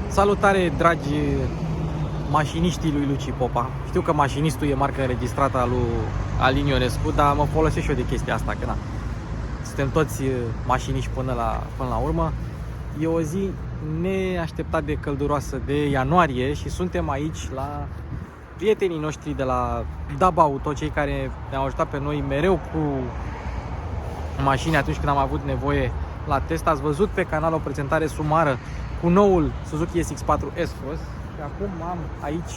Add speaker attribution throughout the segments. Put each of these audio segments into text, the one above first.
Speaker 1: Salutare, dragi mașiniștii lui Luci Popa. Știu că mașinistul e marca înregistrată a lui Alin Ionescu, dar mă folosesc și eu de chestia asta, că na, suntem toți mașiniști până la urmă. E o zi neașteptat de călduroasă de ianuarie și suntem aici la prietenii noștri de la DAB Auto, cei care ne-au ajutat pe noi mereu cu mașini atunci când am avut nevoie la test. Ați văzut pe canal o prezentare sumară cu noul Suzuki SX4 S-Cross și acum am aici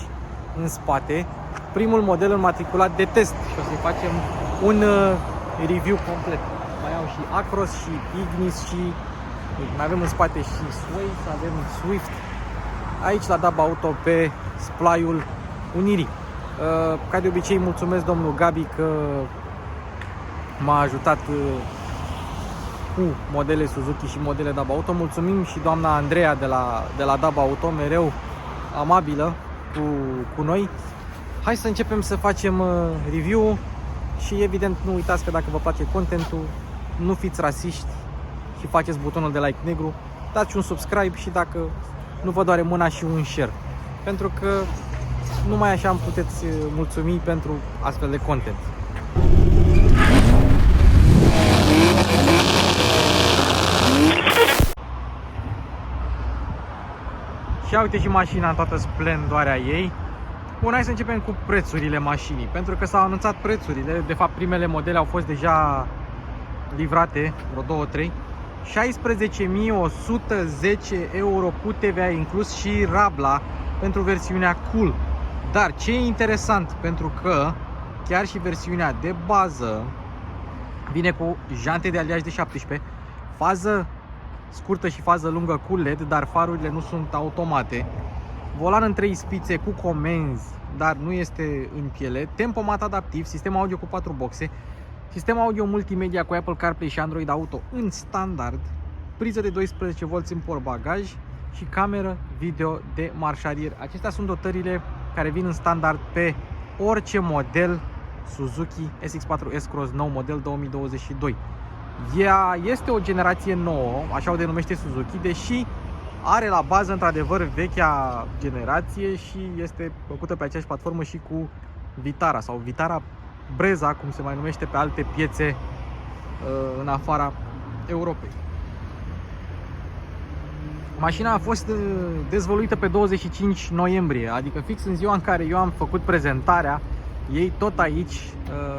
Speaker 1: în spate primul model înmatriculat de test și o să facem un review complet. Mai au și Acros și Ignis și mai avem în spate și Sway, avem Swift aici la DAB Auto pe splaiul Unirii. Ca de obicei mulțumesc domnul Gabi că m-a ajutat cu modele Suzuki și modele DAB Auto. Mulțumim și doamna Andreea de la DAB Auto, mereu amabilă cu noi. Hai să începem să facem review și evident nu uitați că dacă vă place contentul, nu fiți rasiști și faceți butonul de like negru, dați un subscribe și dacă nu vă doare mâna și un share, pentru că numai așa îmi puteți mulțumi pentru astfel de content. Și uite și mașina în toată splendoarea ei. Bun, hai să începem cu prețurile mașinii, pentru că s-au anunțat prețurile. De fapt, primele modele au fost deja livrate, vreo 2-3. 16.110 euro cu TVA inclus și rabla pentru versiunea Cool. Dar ce e interesant, pentru că chiar și versiunea de bază vine cu jante de aliaj de 17, fază scurtă și fază lungă cu LED, dar farurile nu sunt automate. Volan în 3 spițe cu comenzi, dar nu este în piele. Tempomat adaptiv, sistem audio cu 4 boxe, sistem audio multimedia cu Apple CarPlay și Android Auto în standard, priză de 12V în portbagaj și cameră video de marșarier. Acestea sunt dotările care vin în standard pe orice model Suzuki SX4 S-Cross nou model 2022. Ea este o generație nouă, așa o denumește Suzuki, deși are la bază într-adevăr vechea generație și este făcută pe aceeași platformă și cu Vitara sau Vitara Breza, cum se mai numește pe alte piețe în afara Europei. Mașina a fost dezvăluită pe 25 noiembrie, adică fix în ziua în care eu am făcut prezentarea ei tot aici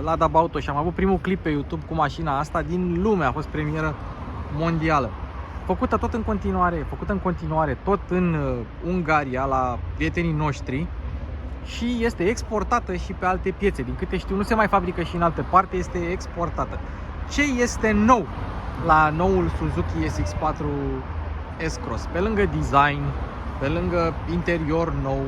Speaker 1: la DAB Auto și am avut primul clip pe YouTube cu mașina asta din lume, a fost premieră mondială. Făcută în continuare tot în Ungaria la prietenii noștri și este exportată și pe alte piețe. Din câte știu, nu se mai fabrică și în alte parte, este exportată. Ce este nou la noul Suzuki SX4 S-Cross? Pe lângă design, pe lângă interior nou,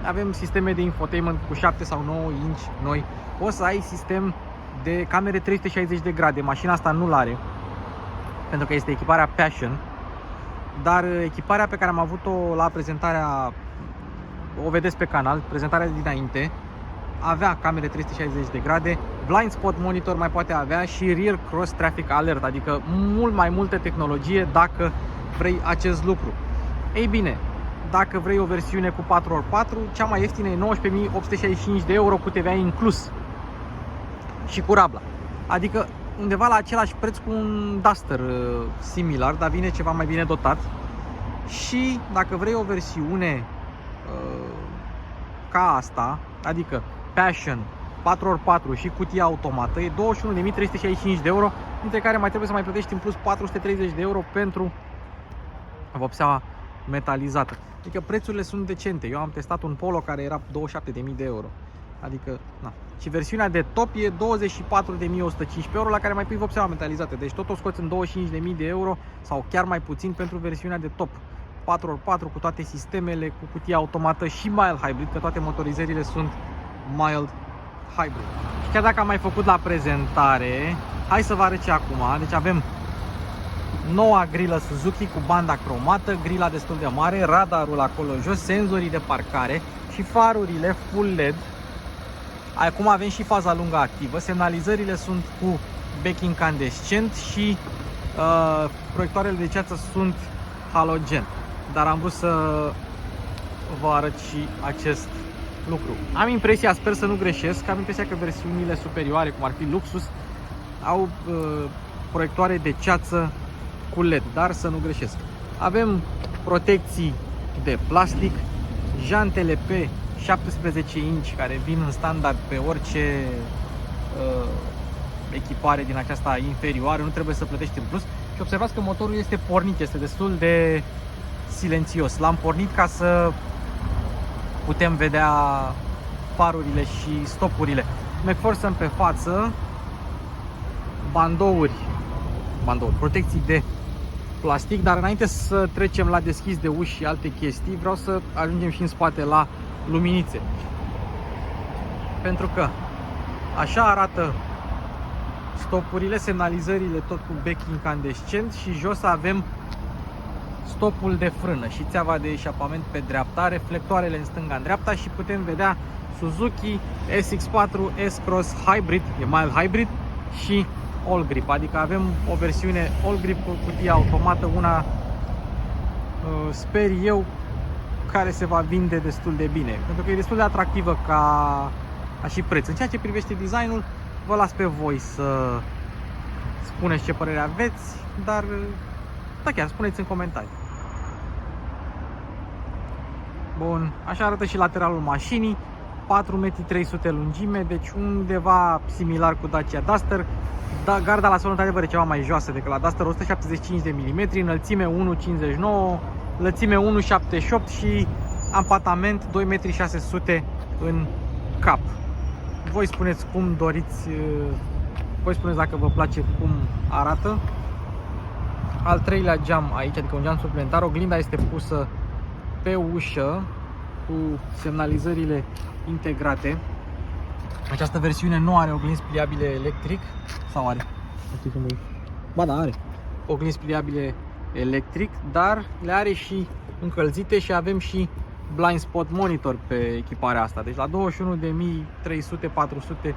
Speaker 1: avem sisteme de infotainment cu 7 sau 9 inch noi. O să ai sistem de camere 360 de grade. Mașina asta nu l-are, pentru că este echiparea Passion. Dar echiparea pe care am avut-o la prezentarea, o vedeți pe canal, prezentarea dinainte, avea camere 360 de grade, blind spot monitor mai poate avea și rear cross traffic alert, adică mult mai multă tehnologie dacă vrei acest lucru. Ei bine, dacă vrei o versiune cu 4x4, cea mai ieftină e 19.865 de euro cu TVA inclus și cu rabla. Adică undeva la același preț cu un Duster similar, dar vine ceva mai bine dotat. Și dacă vrei o versiune ca asta, adică Passion 4x4 și cutia automată, e 21.365 de euro, dintre care mai trebuie să mai plătești în plus 430 de euro pentru vopseaua metalizată. Adică prețurile sunt decente. Eu am testat un Polo care era 27.000 de euro. Adică, na. Și versiunea de top e 24.115 euro, la care mai pui vopseaua metalizată. Deci tot o scoți în 25.000 de euro sau chiar mai puțin pentru versiunea de top. 4x4 cu toate sistemele, cu cutie automată și mild hybrid, că toate motorizările sunt mild hybrid. Și chiar dacă am mai făcut la prezentare, hai să vă arăt ce acum. Deci avem noua grilă Suzuki cu banda cromată, grila destul de mare, radarul acolo jos, senzorii de parcare și farurile full LED. Acum avem și faza lungă activă, semnalizările sunt cu bec incandescent și proiectoarele de ceață sunt halogen. Dar am vrut să vă arăt și acest lucru. Am impresia, sper să nu greșesc, am impresia că versiunile superioare, cum ar fi Luxus, au proiectoare de ceață cu LED, dar să nu greșesc. Avem protecții de plastic, jantele pe 17 inch care vin în standard pe orice echipare din aceasta inferioară, nu trebuie să plătești în plus. Și observați că motorul este pornit, este destul de silențios. L-am pornit ca să putem vedea farurile și stopurile. McPherson pe față, bandouri, protecții de plastic, dar înainte să trecem la deschis de uși și alte chestii, vreau să ajungem și în spate la luminițe. Pentru că așa arată stopurile, semnalizările tot cu bec incandescent și jos avem stopul de frână și țeava de eșapament pe dreapta, reflectoarele în stânga în dreapta și putem vedea Suzuki SX4 S-Cross Hybrid, e mild hybrid și all grip, adică avem o versiune all grip cu cutie automată, una sper eu care se va vinde destul de bine, pentru că e destul de atractivă ca și preț. În ceea ce privește designul, vă las pe voi să spuneți ce părere aveți, dar da, chiar spuneți în comentarii. Bun, așa arată și lateralul mașinii, 4,3 m lungime, deci undeva similar cu Dacia Duster. Da, garda la sol într-adevăr e ceva mai joasă decât la Duster, 175 de mm, înălțime 1,59 m, lățime 1,78 m și ampatament 2,6 m în cap. Voi spuneți cum doriți, voi spuneți dacă vă place cum arată. Al treilea geam aici, adică un geam suplimentar, oglinda este pusă pe ușă cu semnalizările integrate. Această versiune nu are oglinzi pliabile electric, sau are? Ba da, are oglinzi pliabile electric, dar le are și încălzite și avem și blind spot monitor pe echiparea asta. Deci la 21.300, 400,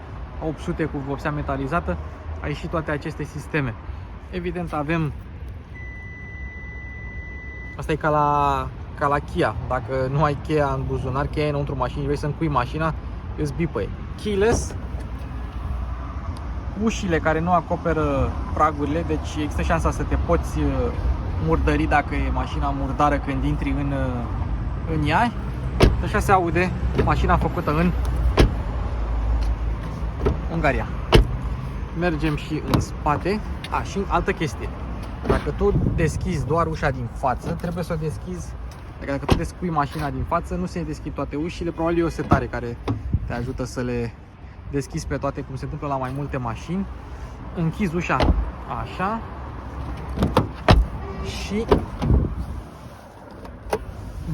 Speaker 1: 800 cu vopsea metalizată ai și toate aceste sisteme. Evident avem, asta e ca la Kia, dacă nu ai cheia în buzunar, cheia e înăuntru mașinii, vrei să încui mașina, îți bipăie. Keyless, ușile care nu acoperă pragurile, deci există șansa să te poți murdări dacă e mașina murdară când intri în ea. Așa se aude mașina făcută în Ungaria. Mergem și în spate. Și altă chestie. Dacă tu deschizi doar ușa din față, trebuie să o deschizi. Dacă tu descui mașina din față, nu se deschid toate ușile. Probabil e o setare care te ajută să le deschizi pe toate, cum se întâmplă la mai multe mașini. Închizi ușa așa și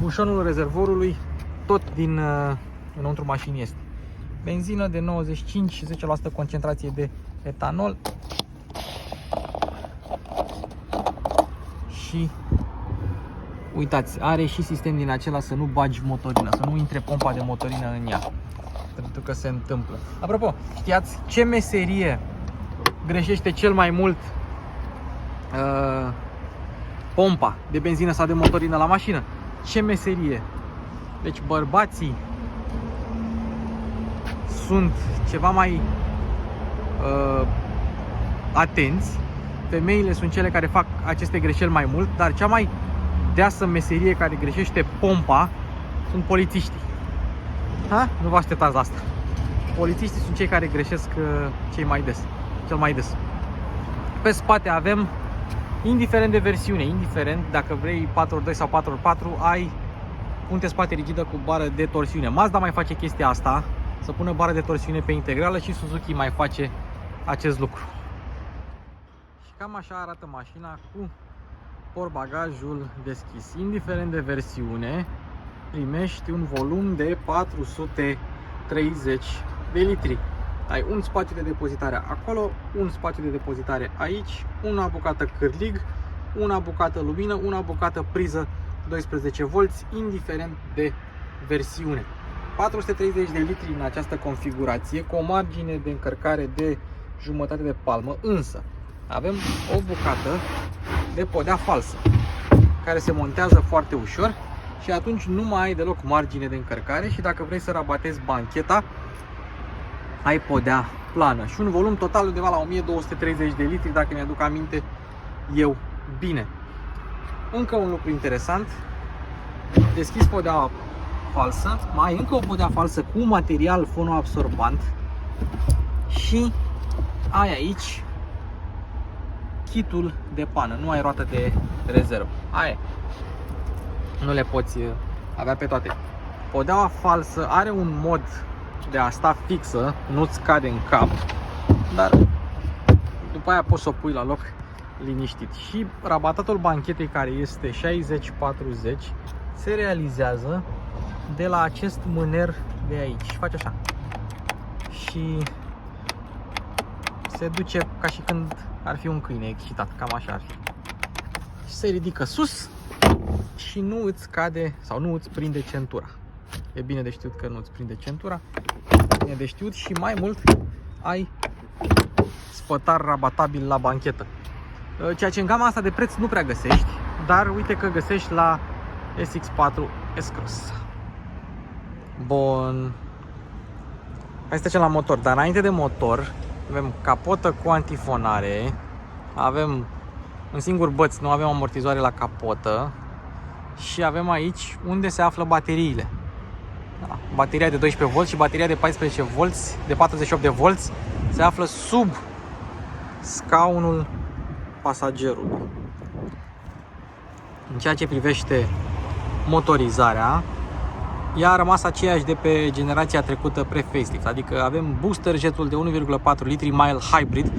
Speaker 1: bușonul rezervorului tot din înăuntru mașinii este. Benzină de 95 și 10% concentrație de etanol. Și uitați, are și sistem din acela să nu bagi motorina, să nu intre pompa de motorină în ea. Pentru că se întâmplă. Apropo, știați ce meserie greșește cel mai mult pompa de benzină sau de motorină la mașină? Ce meserie? Deci bărbații sunt ceva mai atenți, femeile sunt cele care fac aceste greșeli mai mult, dar cea mai deasă meserie care greșește pompa sunt polițiștii. Nu vă așteptați la asta. Polițiștii sunt cei care greșesc cel mai des. Pe spate avem, indiferent de versiune, indiferent dacă vrei 4x2 sau 4x4, ai punte spate rigidă cu bară de torsiune. Mazda mai face chestia asta, să pună bară de torsiune pe integrală, și Suzuki mai face acest lucru. Și cam așa arată mașina cu portbagajul deschis. Indiferent de versiune, primești un volum de 430 de litri. Ai un spațiu de depozitare acolo, un spațiu de depozitare aici, una bucată cârlig, una bucată lumină, una bucată priză 12 V, indiferent de versiune. 430 de litri în această configurație, cu o margine de încărcare de jumătate de palmă, însă avem o bucată de podea falsă, care se montează foarte ușor și atunci nu mai ai deloc margine de încărcare și dacă vrei să rabatezi bancheta, ai podea plană și un volum total undeva la 1230 de litri, dacă mi-aduc aminte eu bine. Încă un lucru interesant, deschizi podea falsă, mai ai încă o podea falsă cu material fonoabsorbant și ai aici kitul de pană, nu ai roată de rezervă. Aia, nu le poți avea pe toate. Podeaua falsă are un mod de a sta fixă, nu-ți cade în cap, dar după aia poți să o pui la loc liniștit. Și rabatatul banchetei, care este 60-40, se realizează de la acest mâner de aici. Face așa și se duce ca și când ar fi un câine excitat, cam așa ar fi. Și se ridică sus și nu îți cade sau nu îți prinde centura. E bine de știut că nu îți prinde centura. E bine de știut și mai mult ai spătar rabatabil la banchetă. Ceea ce în gama asta de preț nu prea găsești, dar uite că găsești la SX4 S-Cross. Bun. Hai să trecem la motor, dar înainte de motor avem capotă cu antifonare, avem un singur băț, nu avem amortizoare la capotă și avem aici unde se află bateriile. Da, bateria de 12V și bateria de 14V, de 48V se află sub scaunul pasagerului. În ceea ce privește motorizarea, ea a rămas aceeași de pe generația trecută pre-facelift, adică avem booster jetul de 1,4 litri mild hybrid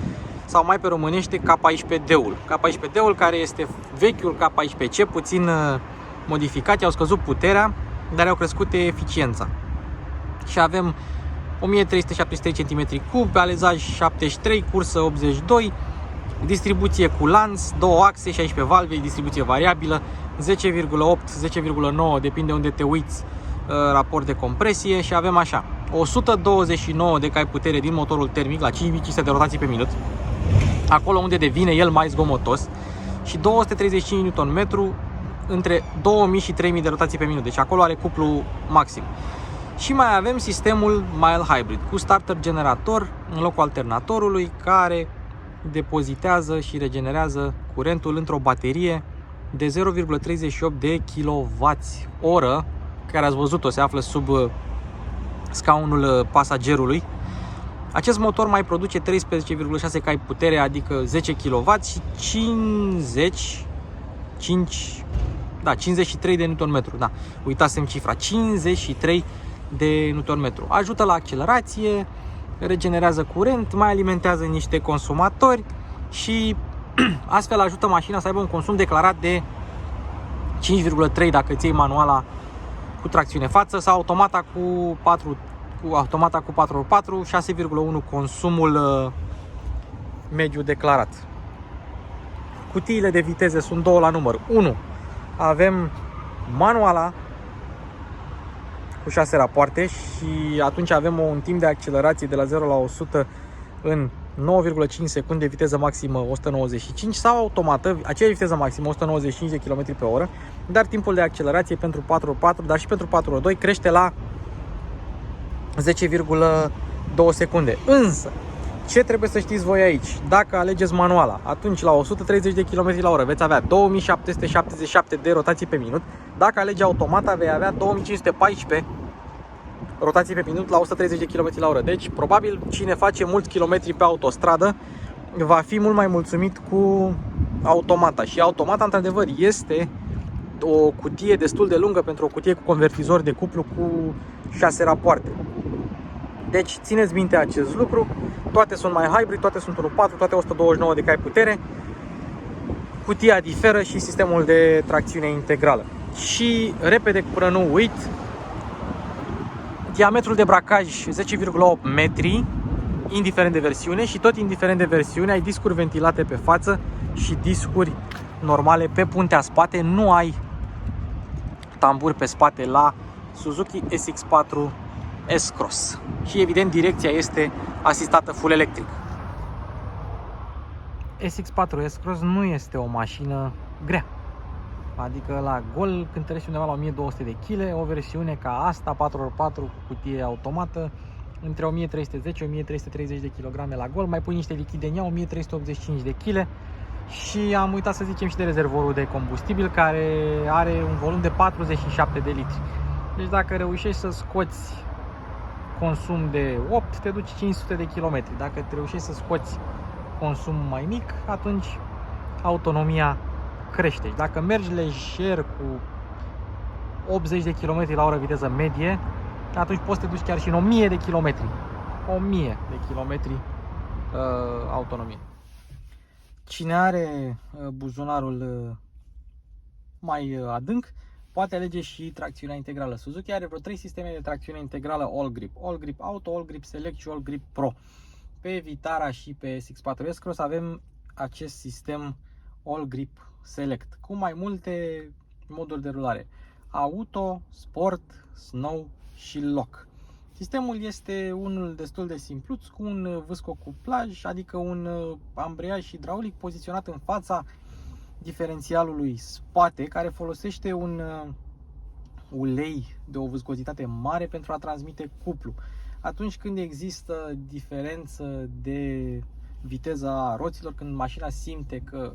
Speaker 1: sau mai pe românește K14D-ul. K14D-ul care este vechiul K14C, puțin modificat, i-au scăzut puterea, dar au crescut eficiența. Și avem 1373 cm3, alezaj 73, cursă 82, distribuție cu lanț, 2 axe, 16 valve, distribuție variabilă, 10,8, 10,9, depinde unde te uiți, raport de compresie și avem așa 129 de cai putere din motorul termic la 5500 de rotații pe minut, acolo unde devine el mai zgomotos, și 235 Nm între 2000 și 3000 de rotații pe minut, deci acolo are cuplu maxim. Și mai avem sistemul mild hybrid cu starter generator în locul alternatorului, care depozitează și regenerează curentul într-o baterie de 0,38 de kWh, care ați văzut-o, se află sub scaunul pasagerului. Acest motor mai produce 13,6 cai putere, adică 10 kW și 53 de Nm. Da, uitasem cifra, 53 de Nm. Ajută la accelerație, regenerează curent, mai alimentează niște consumatori și astfel ajută mașina să aibă un consum declarat de 5,3 dacă ți iei manuala cu tracțiune față sau automata cu 4x4, 6,1 consumul mediu declarat. Cutiile de viteze sunt două la număr. 1. Avem manuala cu 6 rapoarte și atunci avem un timp de accelerație de la 0 la 100 în 9,5 secunde, viteză maximă 195, sau automată, aceeași viteză maximă 195 de km pe oră, dar timpul de accelerație pentru 4x4, dar și pentru 4x2 crește la 10,2 secunde. Însă, ce trebuie să știți voi aici? Dacă alegeți manuala, atunci la 130 de km la oră veți avea 2777 de rotații pe minut. Dacă alegi automata, vei avea 2514 rotații pe minut la 130 de km la oră. Deci, probabil, cine face mulți kilometri pe autostradă va fi mult mai mulțumit cu automata. Și automata, într-adevăr, este o cutie destul de lungă pentru o cutie cu convertizor de cuplu cu 6 rapoarte. Deci, țineți minte acest lucru. Toate sunt mai hybrid, toate sunt 1.4, toate 129 de cai putere. Cutia diferă și sistemul de tracțiune integrală. Și, repede, până nu uit, diametrul de bracaj 10,8 metri, indiferent de versiune, și tot indiferent de versiune ai discuri ventilate pe față și discuri normale pe puntea spate. Nu ai tamburi pe spate la Suzuki SX4 S-Cross. Și evident direcția este asistată full electric. SX4 S-Cross nu este o mașină grea. adică la gol cântărești undeva la 1200 de kg, o versiune ca asta, 4x4 cu cutie automată, între 1310-1330 de kg la gol, mai pui niște lichide în ea, 1385 de kg și am uitat să zicem și de rezervorul de combustibil care are un volum de 47 de litri. Deci dacă reușești să scoți consum de 8, te duci 500 de km. Dacă te reușești să scoți consum mai mic, atunci autonomia crește. Dacă mergi lejer cu 80 de km la oră viteză medie, atunci poți să te duci chiar și în 1000 de km. 1000 de km autonomie. Cine are buzunarul mai adânc, poate alege și tracțiunea integrală. Suzuki are vreo 3 sisteme de tracțiune integrală All Grip. All Grip Auto, All Grip Select și All Grip Pro. Pe Vitara și pe SX4 S-Cross avem acest sistem All Grip Select cu mai multe moduri de rulare: Auto, Sport, Snow și Lock. Sistemul este unul destul de simpluț, cu un vâscocuplaj, adică un ambreiaj hidraulic poziționat în fața diferențialului spate, care folosește un ulei de o viscozitate mare pentru a transmite cuplu. Atunci când există diferență de viteză a roților, când mașina simte că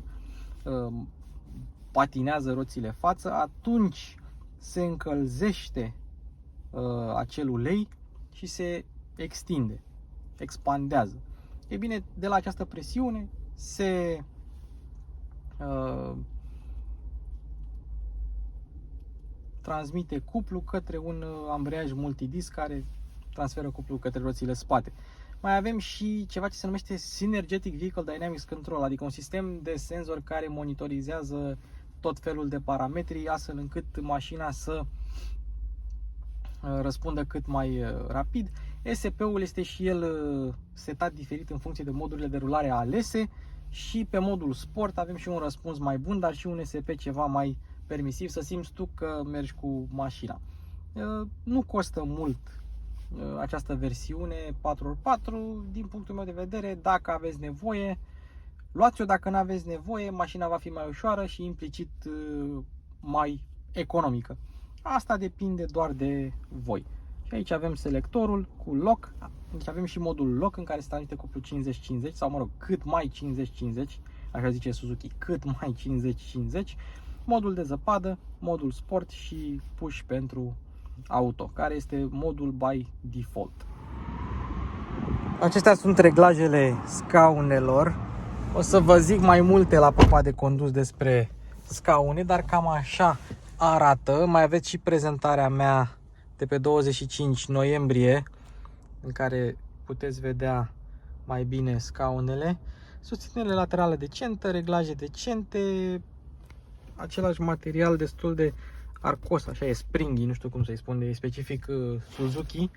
Speaker 1: patinează roțile față, atunci se încălzește acel ulei și se extinde, expandează. E bine, de la această presiune se transmite cuplu către un ambreiaj multidisc care transferă cuplu către roțile spate. Mai avem și ceva ce se numește Synergetic Vehicle Dynamics Control, adică un sistem de senzori care monitorizează tot felul de parametri, astfel încât mașina să răspundă cât mai rapid. ESP-ul este și el setat diferit în funcție de modurile de rulare alese și pe modul Sport avem și un răspuns mai bun, dar și un ESP ceva mai permisiv, să simți tu că mergi cu mașina. Nu costă mult această versiune 4x4, din punctul meu de vedere. Dacă aveți nevoie, luați-o. Dacă nu aveți nevoie, mașina va fi mai ușoară și implicit mai economică. Asta depinde doar de voi. Și aici avem selectorul cu lock. Deci avem și modul lock în care se transmite cuplu 50-50 sau mă rog, cât mai 50-50, așa zice Suzuki, cât mai 50-50. Modul de zăpadă, modul sport și push pentru auto, care este modul by default. Acestea sunt reglajele scaunelor. O să vă zic mai multe la proba de condus despre scaune, dar cam așa arată. Mai aveți și prezentarea mea de pe 25 noiembrie, în care puteți vedea mai bine scaunele. Susținere laterală decentă, reglaje decente, același material destul de arcos, așa e springy, nu știu cum să-i spun, e specific Suzuki,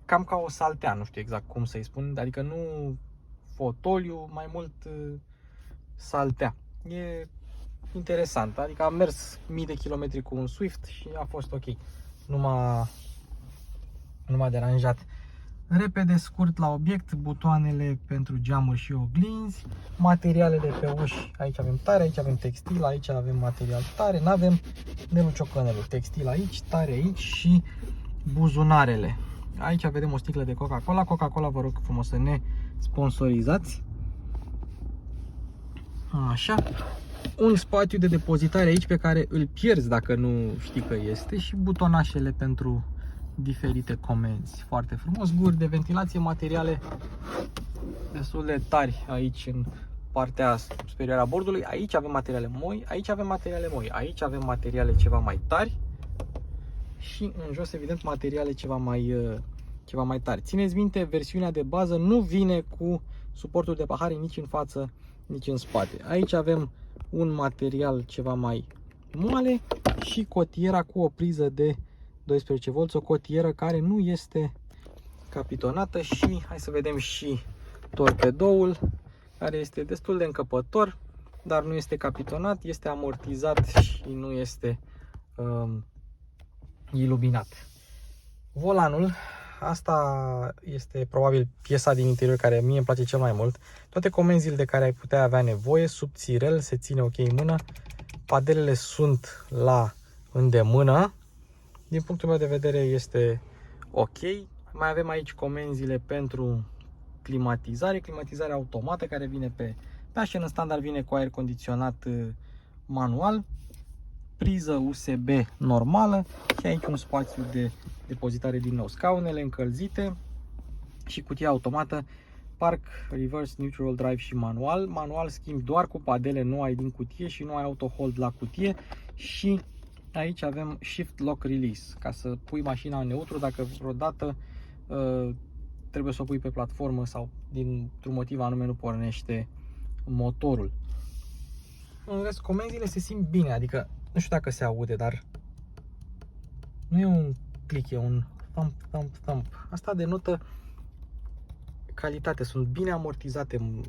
Speaker 1: cam ca o saltea, nu știu exact cum să-i spun, adică nu fotoliu, mai mult saltea. E interesant, adică am mers mii de kilometri cu un Swift și a fost ok, nu m-a deranjat. Repede, scurt la obiect, butoanele pentru geamuri și oglinzi, materialele pe uși, aici avem tare, aici avem textil, aici avem material tare, nu avem neluciocănelul, textil aici, tare aici și buzunarele. Aici vedem o sticlă de Coca-Cola. Coca-Cola, vă rog frumos să ne sponsorizați. Așa. Un spațiu de depozitare aici pe care îl pierzi dacă nu știi că este și butonașele pentru diferite comenzi. Foarte frumos. Guri de ventilație, materiale destul de tari aici în partea superioară a bordului. Aici avem materiale moi, aici avem materiale moi, aici avem materiale ceva mai tari și în jos evident materiale ceva mai tari. Țineți minte, versiunea de bază nu vine cu suportul de pahare nici în față, nici în spate. Aici avem un material ceva mai moale și cotiera cu o priză de 12 V, o cotieră care nu este capitonată și hai să vedem și torpedoul, care este destul de încăpător, dar nu este capitonat, este amortizat și nu este iluminat. Volanul, asta este probabil piesa din interior care mie îmi place cel mai mult. Toate comenzile de care ai putea avea nevoie, subțirel, se ține ok în mână, padelele sunt la îndemână. Din punctul meu de vedere este ok. Mai avem aici comenzile pentru climatizare, climatizare automată care vine pe mașină. În standard vine cu aer condiționat manual, priză USB normală și aici un spațiu de depozitare din nou, scaunele încălzite și cutia automată, park, reverse, neutral drive și manual. Manual schimbi doar cu padele, nu ai din cutie și nu ai auto hold la cutie. Și aici avem shift lock release, ca să pui mașina în neutru dacă vreodată trebuie să o pui pe platformă sau dintr-un motiv anume nu pornește motorul. În rest, comenzile se simt bine, adică nu știu dacă se aude, dar nu e un click, e un thump, thump, thump. Asta denotă calitate, sunt bine amortizate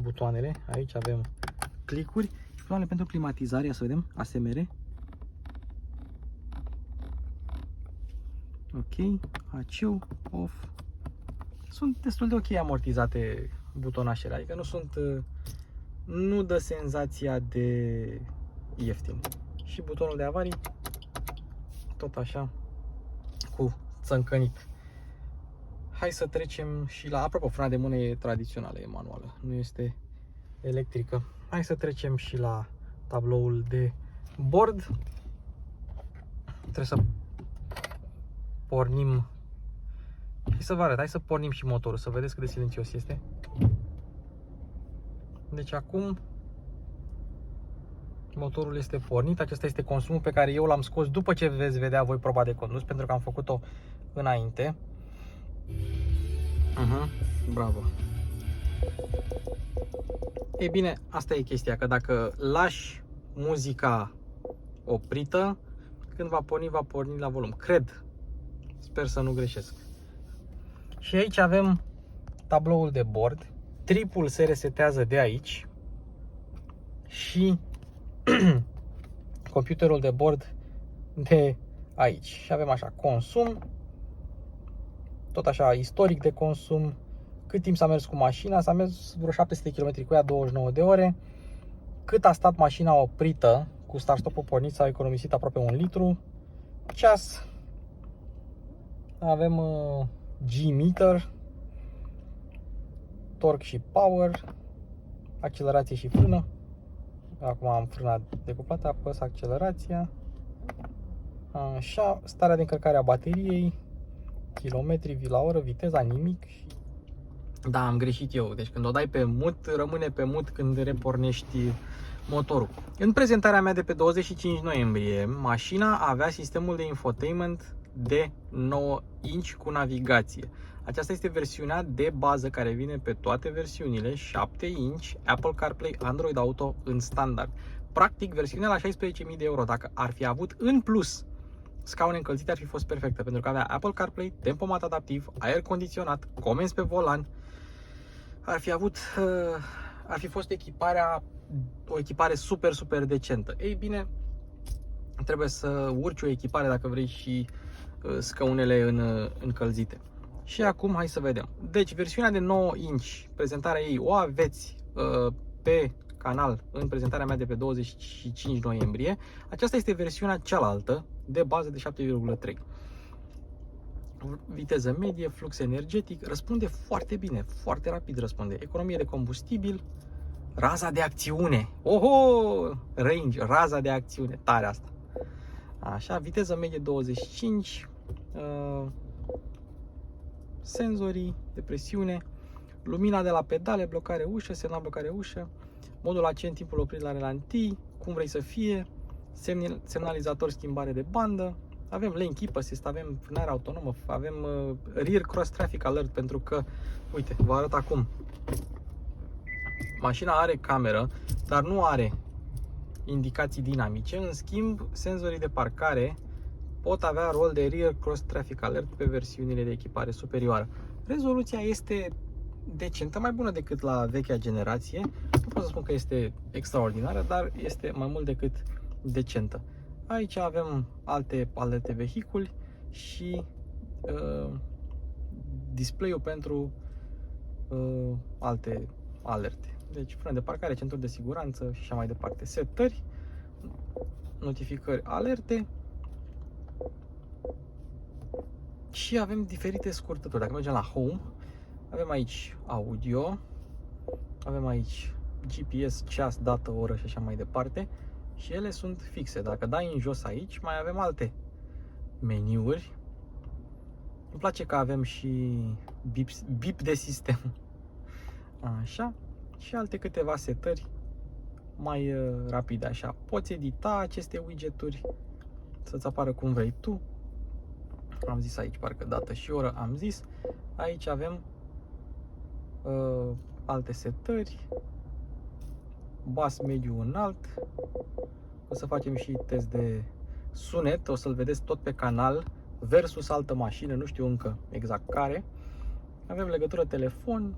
Speaker 1: butoanele. Aici avem clicuri și butoanele pentru climatizare, să vedem, ASMR. Ok, ACU, off. Sunt destul de ok amortizate butonașele, adică nu dă senzația de ieftin. Și butonul de avarii tot așa cu țâncănit. Hai să trecem și la, apropo, frâna de mână e tradițională, e manuală, nu este electrică. Hai să trecem și la tabloul de bord. Trebuie să pornim. Hai să vă arăt, hai să pornim și motorul, să vedeți cât de silențios este. Deci acum motorul este pornit. Acesta este consumul pe care eu l-am scos după ce veți vedea voi proba de condus, pentru că am făcut-o înainte. Bravo. Ei bine, asta e chestia, că dacă lași muzica oprită, când va porni la volum. Cred. Sper să nu greșesc. Și aici avem tabloul de bord. Tripul se resetează de aici. Și computerul de bord de aici. Și avem așa, consum. Tot așa, istoric de consum. Cât timp s-a mers cu mașina? S-a mers vreo 700 km cu ea, 29 de ore. Cât a stat mașina oprită cu start-stop-ul pornit, s-a economisit aproape 1 litru. Ceas. Avem G-meter, torque și power, accelerație și frână. Acum am frâna decuplată, apăs accelerația. Așa, starea de încărcare a bateriei, kilometri la oră, viteza, nimic. Da, am greșit eu. Deci când o dai pe mut, rămâne pe mut când repornești motorul. În prezentarea mea de pe 25 noiembrie, mașina avea sistemul de infotainment de 9 inch cu navigație. Aceasta este versiunea de bază care vine pe toate versiunile, 7 inch, Apple CarPlay, Android Auto în standard. Practic, versiunea la 16.000 de euro, dacă ar fi avut în plus scaune încălzite, ar fi fost perfectă, pentru că avea Apple CarPlay, tempomat adaptiv, aer condiționat, comenzi pe volan. Ar fi fost o echipare super decentă. Ei bine, trebuie să urci o echipare dacă vrei și scaunele încălzite. Și acum hai să vedem. Deci versiunea de 9 inch, prezentarea ei o aveți pe canal în prezentarea mea de pe 25 noiembrie. Aceasta este versiunea cealaltă de bază de 7,3. Viteză medie, flux energetic, răspunde foarte bine, foarte rapid răspunde. Economie de combustibil, raza de acțiune. Oho! Range, raza de acțiune, tare asta. Așa, viteză medie 25, senzorii de presiune, lumina de la pedale, blocare ușă, semnal blocare ușă, modul accent, timpul oprit la relantii, cum vrei să fie, semnalizator, schimbare de bandă. Avem lane keep assist, avem frânare autonomă, avem rear cross traffic alert, pentru că, uite, vă arăt acum. Mașina are cameră, dar nu are indicații dinamice. În schimb, senzorii de parcare pot avea rol de rear cross traffic alert pe versiunile de echipare superioară. Rezoluția este decentă, mai bună decât la vechea generație. Nu pot să spun că este extraordinară, dar este mai mult decât decentă. Aici avem alte vehiculi și display-ul pentru alte alerte. Deci frână de parcare, centuri de siguranță și așa mai departe. Setări, notificări, alerte. Și avem diferite scurtături. Dacă mergem la Home, avem aici audio, avem aici GPS, ceas, dată, oră și așa mai departe. Și ele sunt fixe. Dacă dai în jos aici, mai avem alte meniuri. Îmi place că avem și bip de sistem. Așa. Și alte câteva setări mai rapide, așa. Poți edita aceste widgeturi să-ți apară cum vrei tu. Am zis aici, parcă dată și oră am zis. Aici avem alte setări. Bas mediu înalt. O să facem și test de sunet. O să-l vedeți tot pe canal versus altă mașină, nu știu încă exact care. Avem legătură telefon,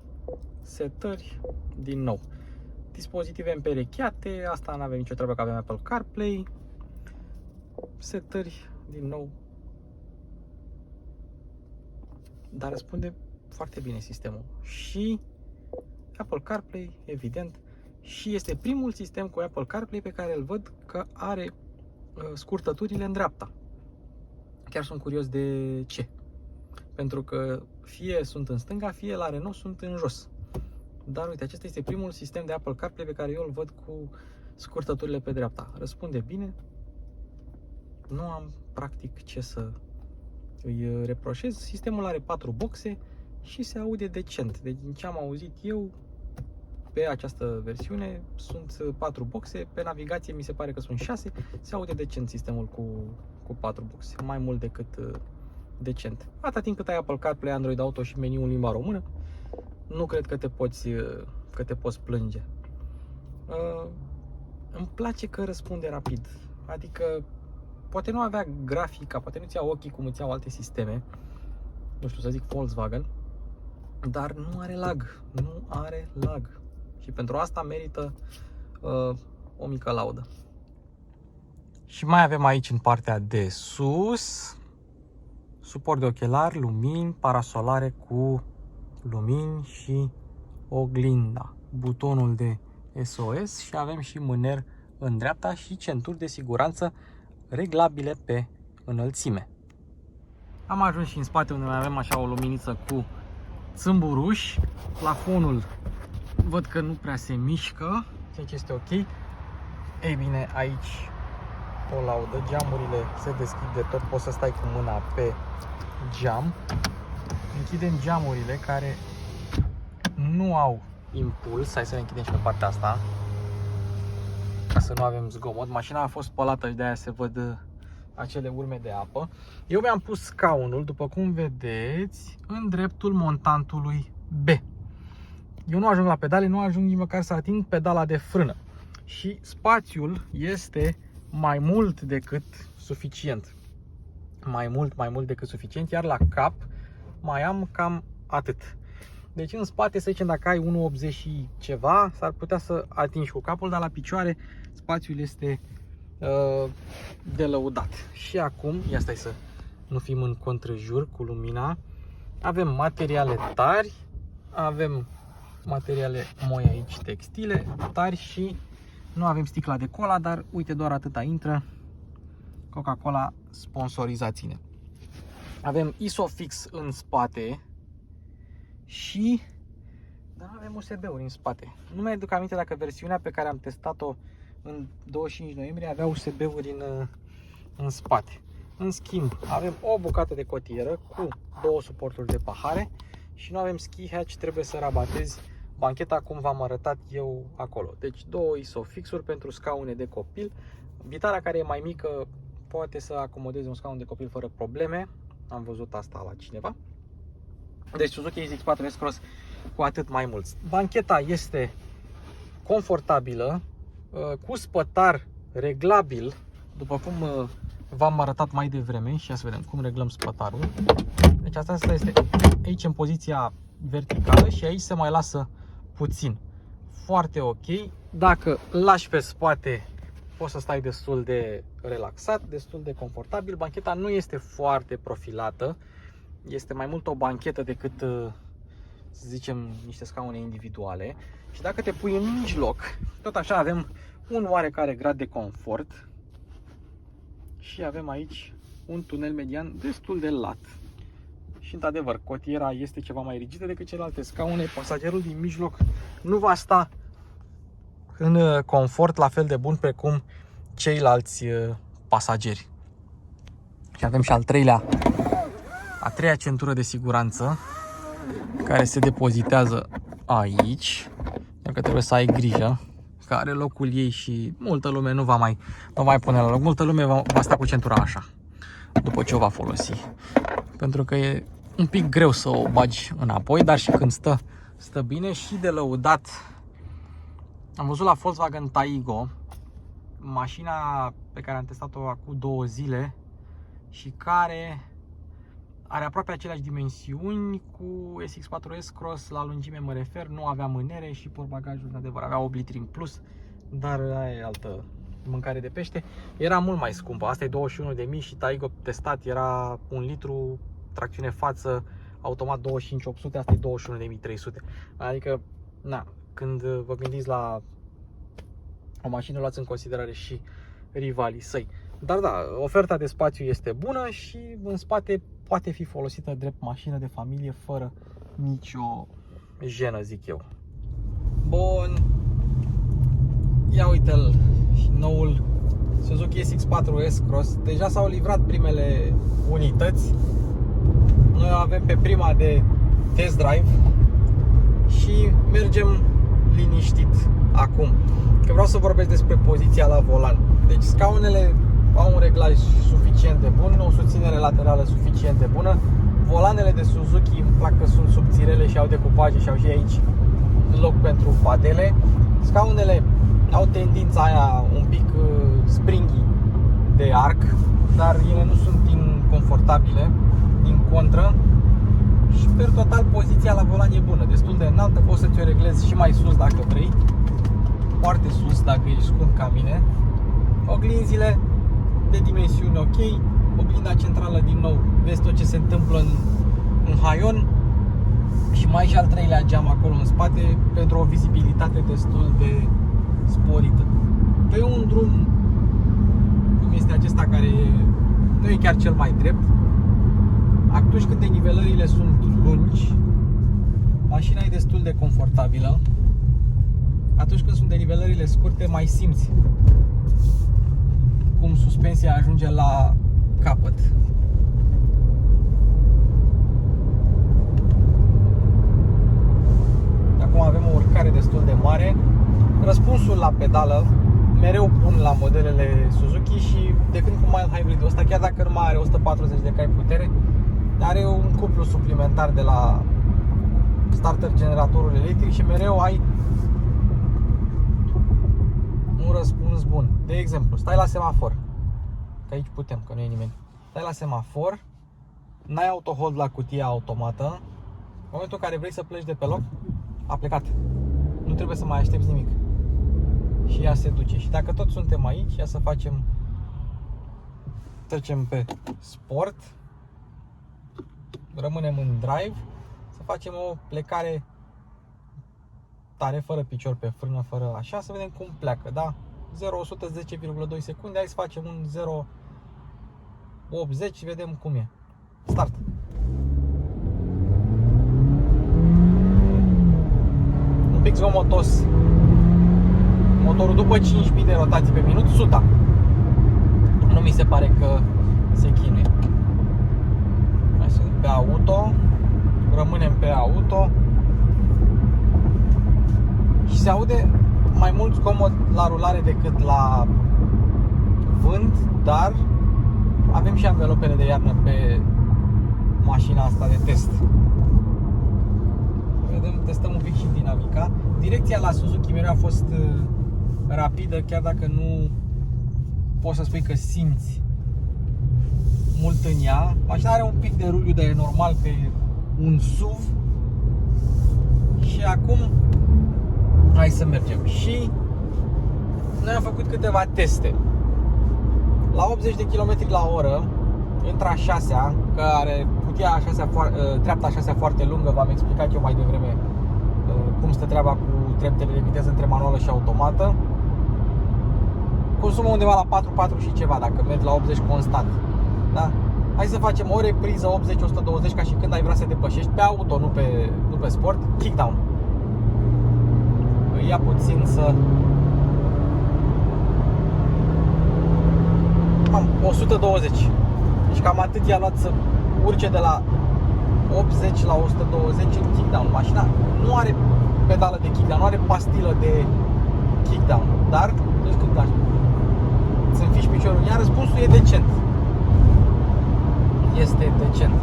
Speaker 1: setări, din nou. Dispozitive împerecheate, asta nu avem nicio treabă că avem Apple CarPlay. Setări, din nou. Dar răspunde foarte bine sistemul. Și Apple CarPlay, evident. Și este primul sistem cu Apple CarPlay pe care îl văd că are scurtăturile în dreapta. Chiar sunt curios de ce. Pentru că fie sunt în stânga, fie la Renault sunt în jos. Dar uite, acesta este primul sistem de Apple CarPlay pe care eu îl văd cu scurtăturile pe dreapta. Răspunde bine. Nu am practic ce să îi reproșez. Sistemul are 4 boxe și se aude decent. Deci din ce am auzit eu pe această versiune sunt 4 boxe. Pe navigație mi se pare că sunt 6. Se aude decent sistemul cu 4 boxe. Mai mult decât decent. Atâta timp cât ai Apple CarPlay, Android Auto și meniul în limba română, nu cred că te poți plânge. Îmi place că răspunde rapid. Adică poate nu avea grafica, poate nu-ți iau ochii cum îți iau alte sisteme, nu știu să zic Volkswagen, dar nu are lag. Nu are lag. Și pentru asta merită o mică laudă. Și mai avem aici în partea de sus suport de ochelari, lumini, parasolare cu lumini și oglinda, butonul de SOS și avem și mâner în dreapta și centuri de siguranță reglabile pe înălțime. Am ajuns și în spate unde mai avem așa o luminiță cu țâmburuș. Plafonul văd că nu prea se mișcă, ceea ce este ok. Ei bine, aici o laudă, geamurile se deschid de tot, poți să stai cu mâna pe geam. Închidem geamurile care nu au impuls, hai să le închidem și pe partea asta ca să nu avem zgomot. Mașina a fost spălată și de aia se văd acele urme de apă. Eu mi-am pus scaunul, după cum vedeți, în dreptul montantului B. Eu nu ajung la pedale, nu ajung nici măcar să ating pedala de frână. Și spațiul este mai mult decât suficient. Mai mult decât suficient, iar la cap mai am cam atât. Deci în spate, să zicem, dacă ai 1,80 și ceva, s-ar putea să atingi cu capul, dar la picioare spațiul este de lăudat. Și acum, ia stai să nu fim în contrajur cu lumina, avem materiale tari, avem materiale moi aici, textile, tari și nu avem sticla de cola, dar uite, doar atâta intră. Coca-Cola, sponsorizați-ne. Avem ISOFIX în spate și dar nu avem USB-uri în spate. Nu mai aduc aminte dacă versiunea pe care am testat-o în 25 noiembrie avea USB-uri în spate. În schimb, avem o bucată de cotieră cu 2 suporturi de pahare și nu avem ski hatch, trebuie să rabatezi bancheta cum v-am arătat eu acolo. Deci 2 ISOFIX-uri pentru scaune de copil. Vitara care e mai mică poate să acomodeze un scaun de copil fără probleme. Am văzut asta la cineva. Deci Suzuki SX4 S-Cross cu atât mai mulți. Bancheta este confortabilă, cu spătar reglabil, după cum v-am arătat mai devreme. Și ia să vedem cum reglăm spătarul. Deci asta este aici în poziția verticală și aici se mai lasă puțin. Foarte ok. Dacă lași pe spate, poți să stai destul de relaxat, destul de confortabil. Bancheta nu este foarte profilată. Este mai mult o banchetă decât, să zicem, niște scaune individuale. Și dacă te pui în mijloc, tot așa avem un oarecare grad de confort și avem aici un tunel median destul de lat. Și într-adevăr, cotiera este ceva mai rigidă decât celelalte scaune. Pasagerul din mijloc nu va sta în confort la fel de bun precum ceilalți pasageri. Și avem și a treia centură de siguranță care se depozitează aici. Dacă trebuie să ai grijă că are locul ei și multă lume nu va mai pune la loc. Multă lume va sta cu centura așa după ce o va folosi. Pentru că e un pic greu să o bagi înapoi, dar și când stă bine. Și de lăudat, am văzut la Volkswagen Taigo, mașina pe care am testat-o acum 2 zile și care are aproape aceleași dimensiuni cu SX4S Cross, la lungime mă refer, nu avea mânere și portbagajul, de adevăr, avea 8 litri în plus, dar aia e altă mâncare de pește. Era mult mai scumpă, asta e 21.000 și Taigo testat era 1 litru, tracțiune față, automat 25.800, asta e 21.300. Adică, na, când vă gândiți la o mașină, luați în considerare și rivalii săi. Dar da, oferta de spațiu este bună și în spate poate fi folosită drept mașină de familie fără nicio jenă, zic eu. Bun. Ia uite-l, noul Suzuki SX4S Cross. Deja s-au livrat primele unități. Noi o avem pe prima de test drive și mergem liniștit acum. Că vreau să vorbesc despre poziția la volan. Deci scaunele au un reglaj suficient de bun, o susținere laterală suficient de bună. Volanele de Suzuki îmi plac că sunt subțirele și au decupaje și au și aici loc pentru padele. Scaunele au tendința aia un pic springy de arc, dar ele nu sunt inconfortabile, din contră. Și per total poziția la volan e bună, destul de înaltă, poți să ți-o reglezi și mai sus dacă vrei, foarte sus dacă ești scund ca mine. Oglinzile de dimensiuni ok, oglinda centrală din nou, vezi tot ce se întâmplă în haion și mai și al treilea geam acolo în spate pentru o vizibilitate destul de sporită. Pe un drum cum este acesta, care nu e chiar cel mai drept, atunci când denivelările sunt lungi, mașina e destul de confortabilă. Atunci când sunt denivelările scurte, mai simți cum suspensia ajunge la capăt. Acum avem o urcare destul de mare. Răspunsul la pedală mereu pun la modelele Suzuki și de când cu mild hybrid-ul ăsta, chiar dacă nu mai are 140 de cai putere, are un cuplu suplimentar de la starter generatorul electric și mereu ai un răspuns bun. De exemplu, stai la semafor, că aici putem, că nu e nimeni. Stai la semafor, n-ai autohold la cutia automată. În momentul în care vrei să pleci de pe loc, a plecat. Nu trebuie să mai aștepți nimic. Și ea se duce. Și dacă tot suntem aici, ia să trecem pe sport. Rămânem în drive. Să facem o plecare tare, fără picior pe frână, fără așa, să vedem cum pleacă, da? 0-110,2 secunde, hai să facem un 0-80, vedem cum e. Start! Un pic zgomotos motorul după 5000 de rotații pe minut, 100. Nu mi se pare că se chinuie. Hai să pe auto, rămânem pe auto. Și se aude mai mult zgomot la rulare decât la vânt, dar avem și anvelopele de iarnă pe mașina asta de test. Vedem, testăm un pic și dinamica. Direcția la Suzuki mereu a fost rapidă, chiar dacă nu poți să spui că simți mult în ea. Mașina are un pic de ruliu, dar e normal că e un SUV. Și acum hai să mergem. Și noi am făcut câteva teste. La 80 de km la oră, între a 6-a, că are cutia a 6-a, treapta a 6-a foarte lungă, v-am explicat eu mai devreme cum stă treaba cu treptele de viteză între manuală și automată. Consumă undeva la 4 și ceva dacă mergi la 80 constant. Da? Hai să facem o repriză 80-120 ca și când ai vrea să depășești pe auto, nu pe sport. Kickdown. Ia puțin să... 120. Deci cam atât i-a luat să urce de la 80 la 120 în kickdown. Mașina nu are pedală de kickdown, nu are pastilă de kickdown, dar deci când îți înfiși piciorul, iar răspunsul e decent. Este decent.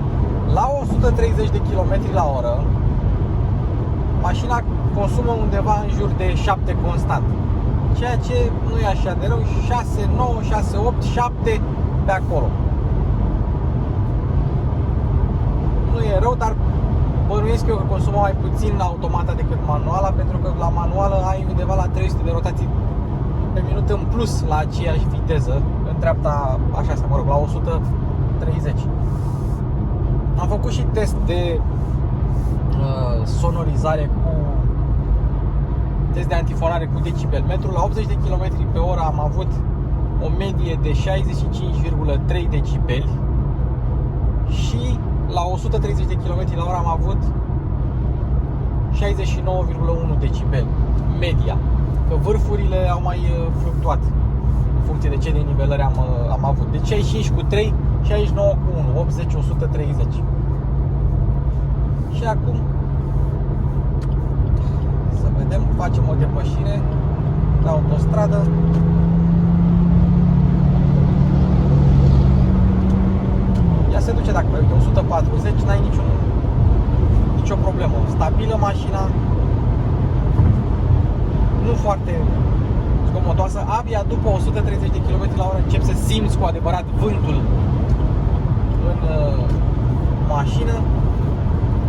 Speaker 1: La 130 de km la oră mașina consumă undeva în jur de 7 constant. Ceea ce nu e așa de rău, 6, 9, 6, 8, 7 pe acolo. Nu e rău, dar bănuiesc eu că consumă mai puțin automata decât manuala, pentru că la manuală ai undeva la 300 de rotații pe minut în plus la aceeași viteză, în dreapta, așa să mă rog, la 130. Am făcut și test de sonorizare test de antifonare cu decibelmetru. La 80 de km pe oră am avut o medie de 65,3 decibeli și la 130 de km la oră am avut 69,1 decibeli media. Că vârfurile au mai fluctuat în funcție de ce de nivelări am avut. Deci 65 cu 3, 69 cu 1, 80, 130. Și acum să vedem, facem o depășire la autostradă. Ea se duce, dacă vrei, 140, n-ai nicio problemă. Stabilă mașina, nu foarte zgomotoasă. Abia după 130 de km la oră încep să simți cu adevărat vântul în mașină,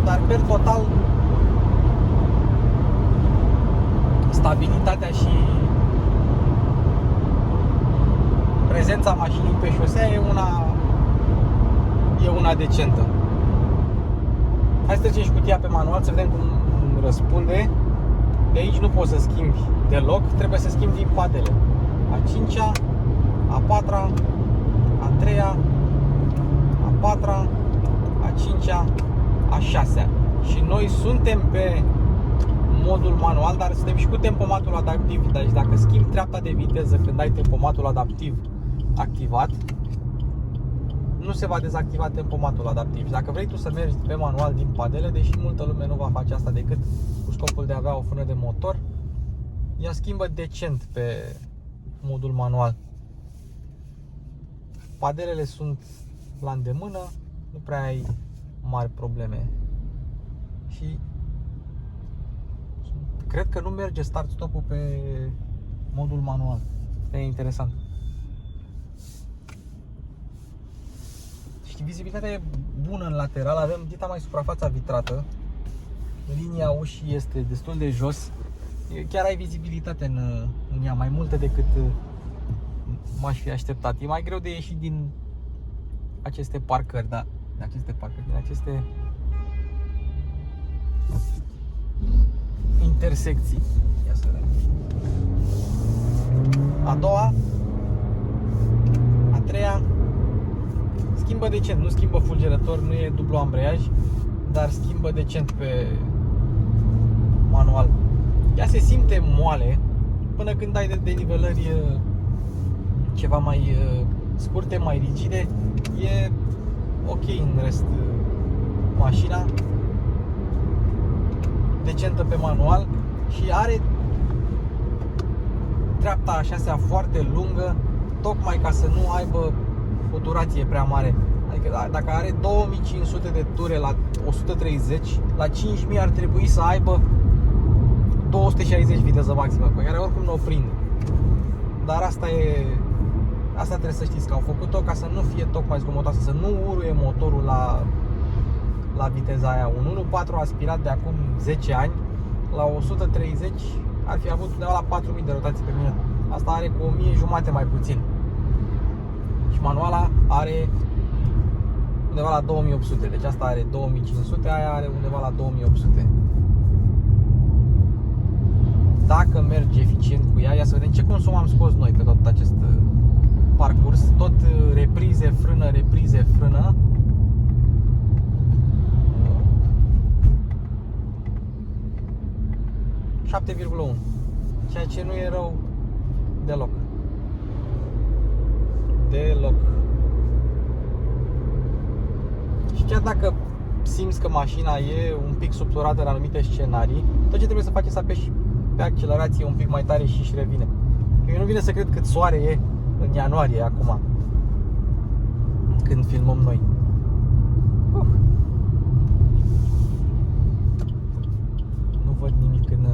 Speaker 1: dar per total stabilitatea și prezența mașinii pe șosea e una decentă. Hai să trecem și cutia pe manual să vedem cum răspunde. De aici nu poți să schimbi deloc, trebuie să schimbi din padele. A 5-a, a 4-a, a 3-a, a 4-a, a 5-a, a 6-a. Și noi suntem pe modul manual, dar suntem și cu tempomatul adaptiv. Deci dacă schimbi treapta de viteză când ai tempomatul adaptiv activat, nu se va dezactiva tempomatul adaptiv. Și dacă vrei tu să mergi pe manual din padele, deși multă lume nu va face asta decât cu scopul de a avea o frână de motor, ea schimbă decent pe modul manual. Padelele sunt la îndemână, nu prea ai mari probleme. Și cred că nu merge start-stop-ul pe modul manual. E interesant. Și vizibilitatea e bună în lateral, avem dita mai suprafața vitrată. Linia ușii este destul de jos. Chiar ai vizibilitate în ea, mai multă decât m-aș fi așteptat. E mai greu de ieșit din aceste parcări, da, din aceste intersecții. Ia să vedem. A doua, a treia, schimbă decent, nu schimbă fulgerător, nu e dublu ambreiaj, dar schimbă decent pe manual. Ea se simte moale până când ai de denivelări ceva mai scurte, mai rigide. E ok în rest mașina, decentă pe manual și are treapta a șasea foarte lungă, tocmai ca să nu aibă o durație prea mare. Adică dacă are 2500 de ture la 130, la 5000 ar trebui să aibă 260 viteză maximă, pe care oricum nu o prind. Dar asta trebuie să știți, că au făcut-o ca să nu fie tocmai zgomotoasă, să nu uruie motorul la viteza aia. Un 1.4 aspirat de acum 10 ani la 130 ar fi avut undeva la 4000 de rotații pe minut. Asta are cu 1500 mai puțin. Și manuala are undeva la 2800. Deci asta are 2500, aia are undeva la 2800. dacă mergi eficient cu ea, ia să vedem ce consum am scos noi pe tot acest parcurs. Tot reprize, frână, reprize, frână. ,1, ceea ce nu e rău deloc. Deloc. Și chiar dacă simți că mașina e un pic subturată în anumite scenarii, tot ce trebuie să faci e să apeși pe accelerație un pic mai tare și își revine. Eu nu vine să cred cât soare e în ianuarie acum, când filmăm noi. Nu văd nimic în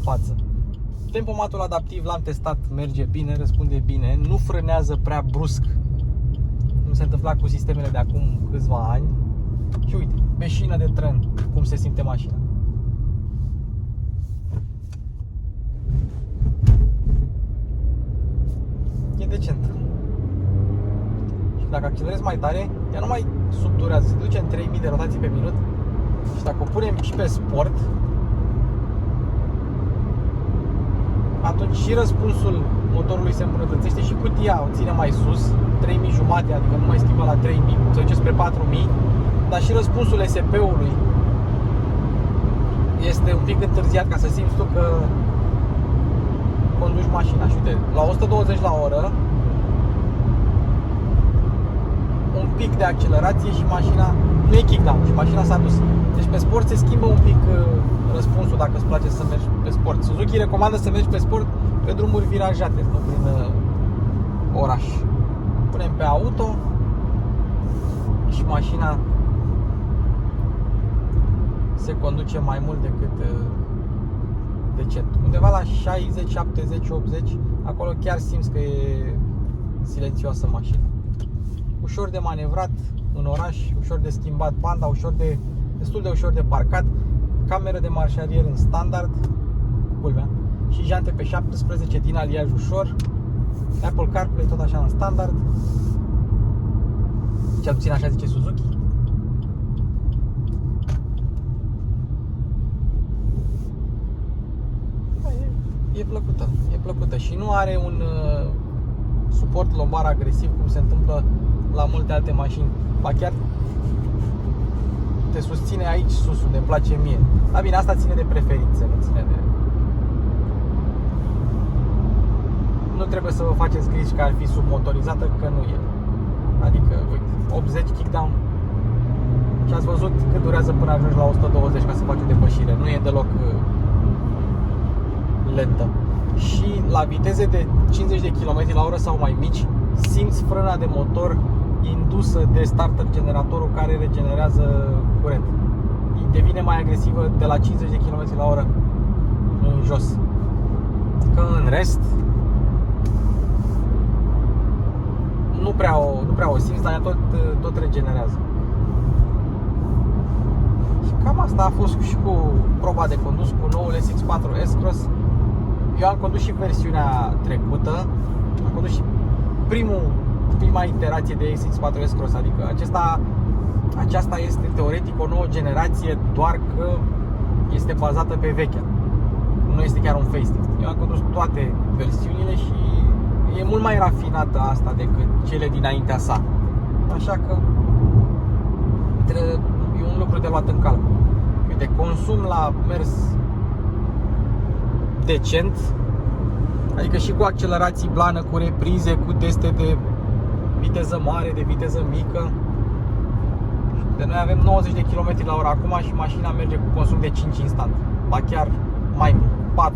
Speaker 1: față. Tempomatul adaptiv l-am testat, merge bine, răspunde bine, nu frânează prea brusc, cum se întâmpla cu sistemele de acum câțiva ani. Și uite, pe șină de tren, cum se simte mașina. E decentă. Și dacă accelerezi mai tare, ea nu mai subdurează, se duce în 3000 de rotații pe minut. Și dacă o punem și pe sport, atunci și răspunsul motorului se îmbunătățește și cutia o ține mai sus, 3500, adică nu mai schimbă la 3000, se duce spre 4000, dar și răspunsul SP-ului este un pic întârziat, ca să simți tu că conduci mașina. Și uite, la 120 la oră, un pic de accelerație și mașina, nu e kickdown, și mașina s-a dus. Deci pe sport se schimbă un pic răspunsul dacă îți place să mergi pe sport. Suzuki recomandă să mergi pe sport pe drumuri virajate, nu prin oraș. Punem pe auto și mașina se conduce mai mult decât decent. Undeva la 60, 70, 80, acolo chiar simți că e silențioasă mașina. Ușor de manevrat în oraș, ușor de schimbat banda, destul de ușor de parcat, cameră de marșarier în standard, culmea, și jante pe 17 din aliaj ușor, Apple CarPlay tot așa în standard, cel puțin așa zice Suzuki. E plăcută și nu are un suport lombar agresiv cum se întâmplă la multe alte mașini. Ba chiar te susține aici sus, unde îmi place mie. Dar bine, asta ține de preferințe, nu ține de... Nu trebuie să vă faceți griji că ar fi submotorizată, că nu e. Adică, uite, 80 kickdown. Și ați văzut cât durează până ajungi la 120 ca să faci o depășire. Nu e deloc lentă. Și la viteze de 50 de km la oră sau mai mici, simți frâna de motor indusă de starter generatorul care regenerează curent. Devine mai agresivă de la 50 de km la oră în jos. Că în rest nu prea o simți, dar ea tot regenerează. Și cam asta a fost și cu proba de condus cu noul SX4 S-Cross. Eu am condus și versiunea trecută, am condus și prima iterație de SX4 S-Cross, adică aceasta este teoretic o nouă generație, doar că este bazată pe vechea. Nu este chiar un facelift. Eu am condus toate versiunile și e mult mai rafinată asta decât cele dinaintea sa. Așa că e un lucru de luat în calcul. Uite, consum la mers decent, adică și cu accelerații blană, cu reprize, cu teste de viteză mare, de viteză mică. De noi avem 90 de km la oră acum și mașina merge cu consum de 5 instant, ba chiar mai mult, 4.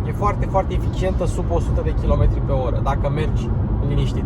Speaker 1: E foarte, foarte eficientă sub 100 de km pe oră, dacă mergi liniștit.